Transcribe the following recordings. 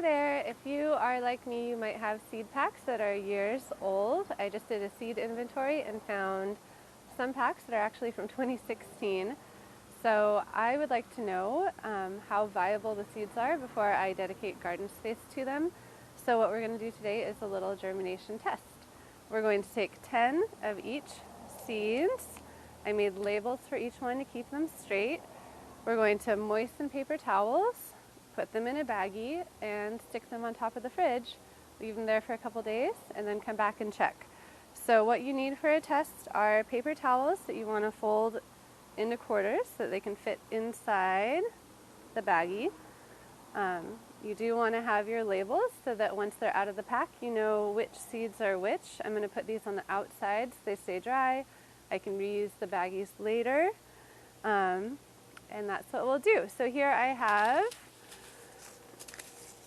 there! If you are like me, you might have seed packs that are years old. I just did a seed inventory and found some packs that are actually from 2016. So I would like to know how viable the seeds are before I dedicate garden space to them. So what we're going to do today is a little germination test. We're going to take 10 of each seeds. I made labels for each one to keep them straight. We're going to moisten paper towels, put them in a baggie, and stick them on top of the fridge, leave them there for a couple days, and then come back and check. So what you need for a test are paper towels that you want to fold into quarters so that they can fit inside the baggie. You do want to have your labels so that once they're out of the pack, you know which seeds are which. I'm going to put these on the outside so they stay dry. I can reuse the baggies later. And that's what we'll do. So here I have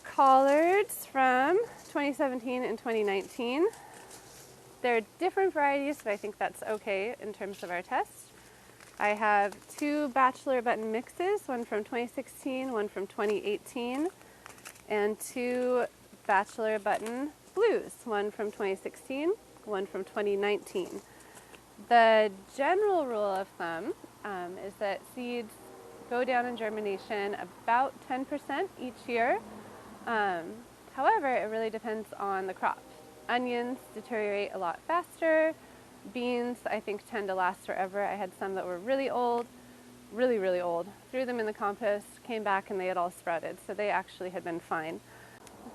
collards from 2017 and 2019. They're different varieties, but I think that's okay in terms of our test. I have 2 bachelor button mixes, one from 2016, one from 2018, and 2 bachelor button blues, one from 2016, one from 2019. The general rule of thumb is that seeds go down in germination about 10% each year. However, it really depends on the crop. Onions deteriorate a lot faster. Beans, I think, tend to last forever. I had some that were really old, really old. Threw them in the compost, came back, and they had all sprouted. So they actually had been fine.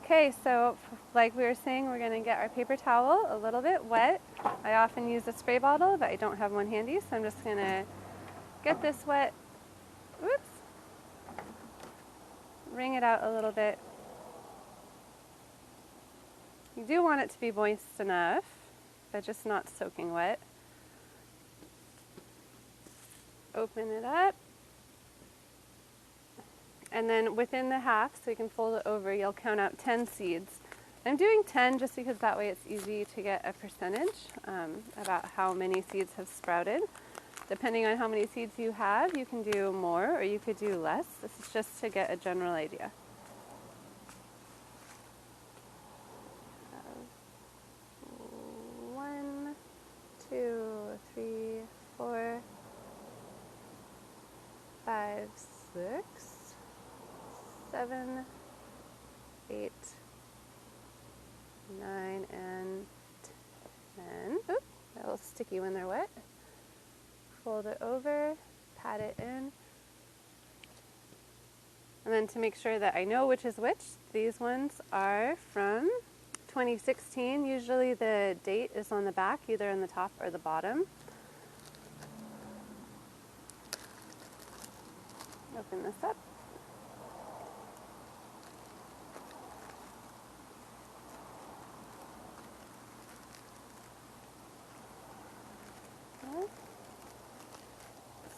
Okay, so like we were saying, we're going to get our paper towel a little bit wet. I often use a spray bottle, but I don't have one handy, so I'm just going to get this wet. Oops. Wring it out a little bit. You do want it to be moist enough, but just not soaking wet. Open it up. And then within the half, so you can fold it over, you'll count out 10 seeds. I'm doing 10 just because that way it's easy to get a percentage about how many seeds have sprouted. Depending on how many seeds you have, you can do more or you could do less. This is just to get a general idea. 1, 2, 3, 4, 5, 6, 7, 8, 9, and 10. Oop, a little sticky when they're wet. Fold it over, pat it in. And then to make sure that I know which is which, these ones are from 2016. Usually the date is on the back, either on the top or the bottom. Open this up.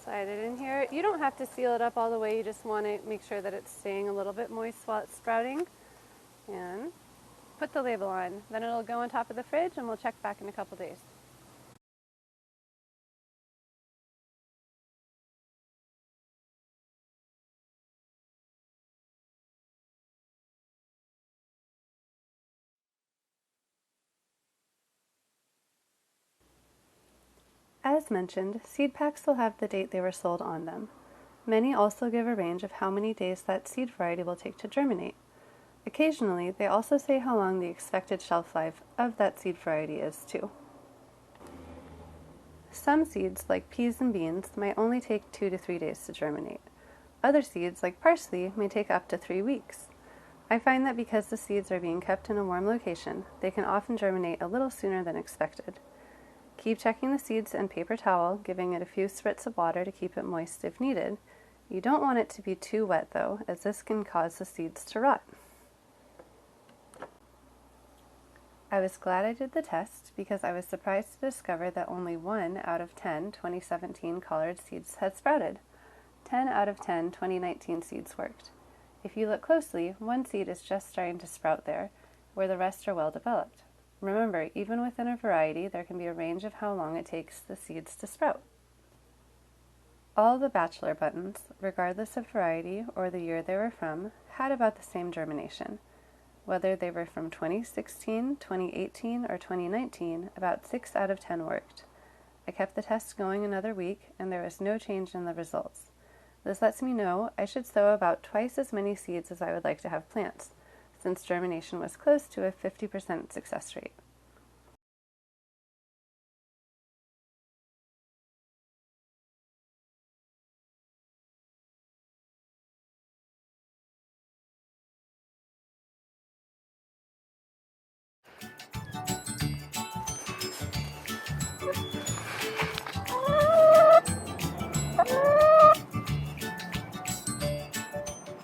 Slide it in here. You don't have to seal it up all the way, you just want to make sure that it's staying a little bit moist while it's sprouting. And put the label on. Then it'll go on top of the fridge and we'll check back in a couple days. As mentioned, seed packs will have the date they were sold on them. Many also give a range of how many days that seed variety will take to germinate. Occasionally, they also say how long the expected shelf life of that seed variety is too. Some seeds, like peas and beans, might only take 2 to 3 days to germinate. Other seeds, like parsley, may take up to 3 weeks. I find that because the seeds are being kept in a warm location, they can often germinate a little sooner than expected. Keep checking the seeds and paper towel, giving it a few spritz of water to keep it moist if needed. You don't want it to be too wet though, as this can cause the seeds to rot. I was glad I did the test because I was surprised to discover that only 1 out of 10 2017 collared seeds had sprouted. 10 out of 10 2019 seeds worked. If you look closely, 1 seed is just starting to sprout there, where the rest are well developed. Remember, even within a variety, there can be a range of how long it takes the seeds to sprout. All the bachelor buttons, regardless of variety or the year they were from, had about the same germination. Whether they were from 2016, 2018, or 2019, about 6 out of 10 worked. I kept the test going another week, and there was no change in the results. This lets me know I should sow about twice as many seeds as I would like to have plants, since germination was close to a 50% success rate.